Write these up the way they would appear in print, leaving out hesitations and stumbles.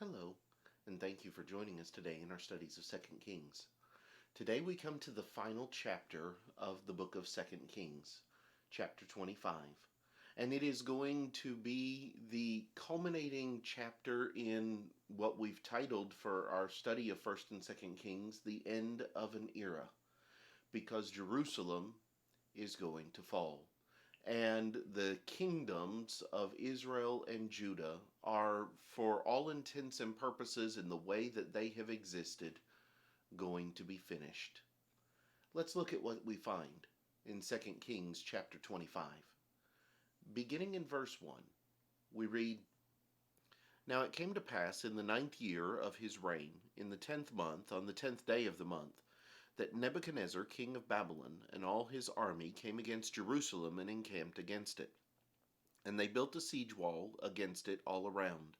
Hello, and thank you for joining us today in our studies of Second Kings. Today we come to the final chapter of the book of Second Kings, chapter 25. And it is going to be the culminating chapter in what we've titled for our study of First and Second Kings, the end of an era, because Jerusalem is going to fall. And the kingdoms of Israel and Judah are, for all intents and purposes, in the way that they have existed, going to be finished. Let's look at what we find in Second Kings chapter 25. Beginning in verse 1, we read, Now it came to pass in the 9th year of his reign, in the 10th month, on the 10th day of the month, that Nebuchadnezzar king of Babylon and all his army came against Jerusalem and encamped against it. And they built a siege wall against it all around.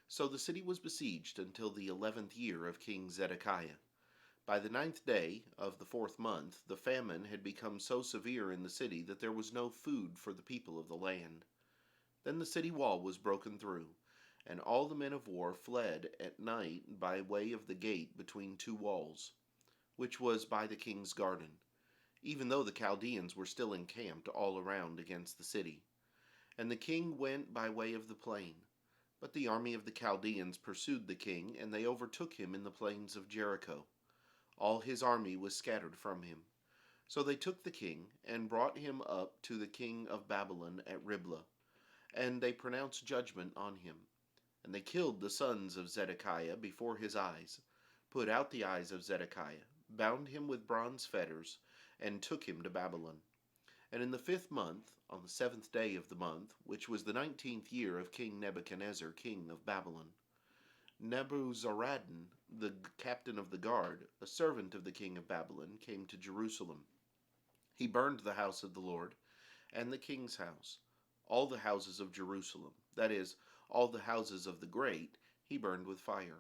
So the city was besieged until the 11th year of King Zedekiah. By the 9th day of the 4th month, the famine had become so severe in the city that there was no food for the people of the land. Then the city wall was broken through, and all the men of war fled at night by way of the gate between two walls, which was by the king's garden, even though the Chaldeans were still encamped all around against the city. And the king went by way of the plain. But the army of the Chaldeans pursued the king, and they overtook him in the plains of Jericho. All his army was scattered from him. So they took the king, and brought him up to the king of Babylon at Riblah, and they pronounced judgment on him. And they killed the sons of Zedekiah before his eyes, put out the eyes of Zedekiah, bound him with bronze fetters, and took him to Babylon. And in the 5th month, on the 7th day of the month, which was the 19th year of King Nebuchadnezzar, king of Babylon, Nebuzaradan, the captain of the guard, a servant of the king of Babylon, came to Jerusalem. He burned the house of the Lord, and the king's house, all the houses of Jerusalem, that is, all the houses of the great, he burned with fire.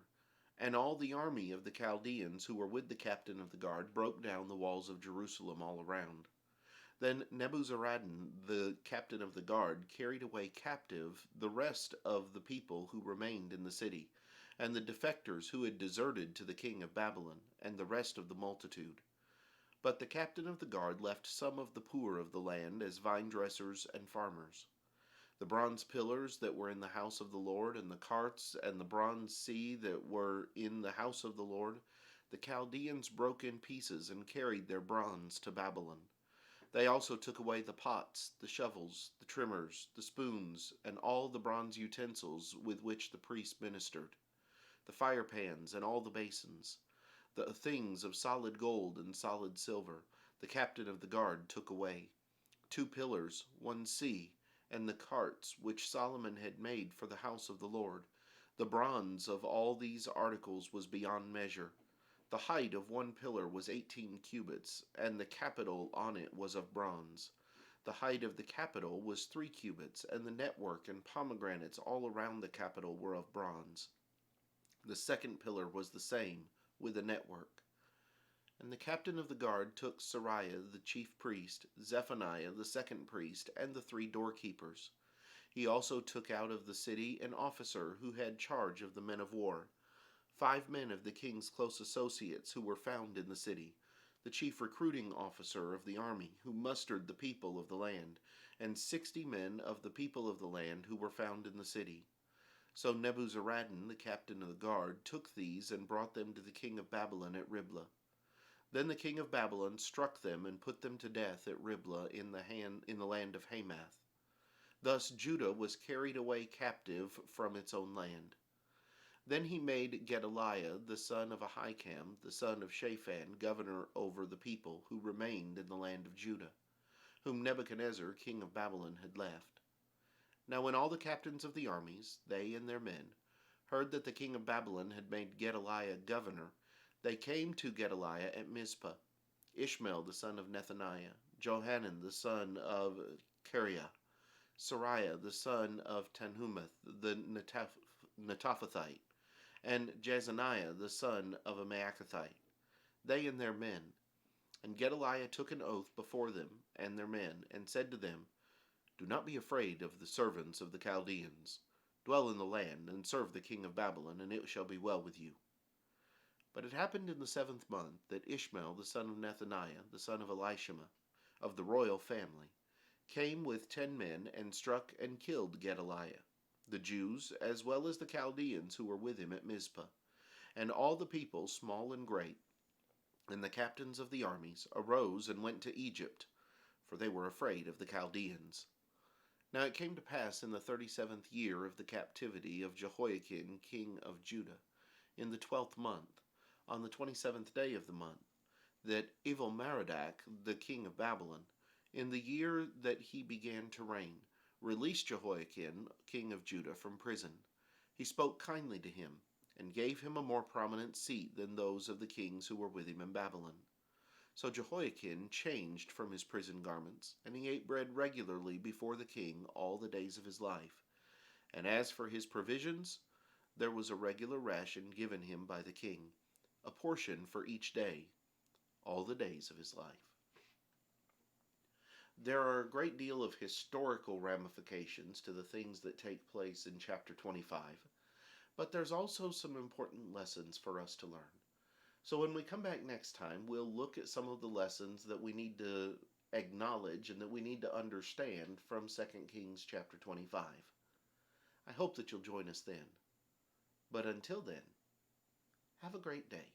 And all the army of the Chaldeans who were with the captain of the guard broke down the walls of Jerusalem all around. Then Nebuzaradan, the captain of the guard, carried away captive the rest of the people who remained in the city, and the defectors who had deserted to the king of Babylon, and the rest of the multitude. But the captain of the guard left some of the poor of the land as vine dressers and farmers. The bronze pillars that were in the house of the Lord, and the carts and the bronze sea that were in the house of the Lord, the Chaldeans broke in pieces and carried their bronze to Babylon. They also took away the pots, the shovels, the trimmers, the spoons, and all the bronze utensils with which the priests ministered, the fire pans and all the basins. The things of solid gold and solid silver the captain of the guard took away. 2 pillars, one sea, and the carts which Solomon had made for the house of the Lord. The bronze of all these articles was beyond measure. The height of one pillar was 18 cubits, and the capital on it was of bronze. The height of the capital was 3 cubits, and the network and pomegranates all around the capital were of bronze. The second pillar was the same, with a network. And the captain of the guard took Sariah the chief priest, Zephaniah the second priest, and the 3 doorkeepers. He also took out of the city an officer who had charge of the men of war, 5 men of the king's close associates who were found in the city, the chief recruiting officer of the army who mustered the people of the land, and 60 men of the people of the land who were found in the city. So Nebuzaradan, the captain of the guard, took these and brought them to the king of Babylon at Riblah. Then the king of Babylon struck them and put them to death at Riblah in the land of Hamath. Thus Judah was carried away captive from its own land. Then he made Gedaliah the son of Ahikam, the son of Shaphan, governor over the people who remained in the land of Judah, whom Nebuchadnezzar king of Babylon had left. Now when all the captains of the armies, they and their men, heard that the king of Babylon had made Gedaliah governor, they came to Gedaliah at Mizpah. Ishmael the son of Nethaniah, Johanan the son of Kareah, Sariah the son of Tanhumeth the Netophathite, and Jezaniah the son of a Maacathite, they and their men. And Gedaliah took an oath before them and their men, and said to them, Do not be afraid of the servants of the Chaldeans. Dwell in the land, and serve the king of Babylon, and it shall be well with you. But it happened in the 7th month that Ishmael the son of Nethaniah, the son of Elishama, of the royal family, came with 10 men and struck and killed Gedaliah, the Jews, as well as the Chaldeans who were with him at Mizpah, and all the people, small and great, and the captains of the armies, arose and went to Egypt, for they were afraid of the Chaldeans. Now it came to pass in the 37th year of the captivity of Jehoiakim king of Judah, in the 12th month, on the 27th day of the month, that Evil-Merodach, the king of Babylon, in the year that he began to reign, released Jehoiakim, king of Judah, from prison. He spoke kindly to him, and gave him a more prominent seat than those of the kings who were with him in Babylon. So Jehoiakim changed from his prison garments, and he ate bread regularly before the king all the days of his life. And as for his provisions, there was a regular ration given him by the king, a portion for each day, all the days of his life. There are a great deal of historical ramifications to the things that take place in chapter 25, but there's also some important lessons for us to learn. So when we come back next time, we'll look at some of the lessons that we need to acknowledge and that we need to understand from 2 Kings chapter 25. I hope that you'll join us then. But until then, have a great day.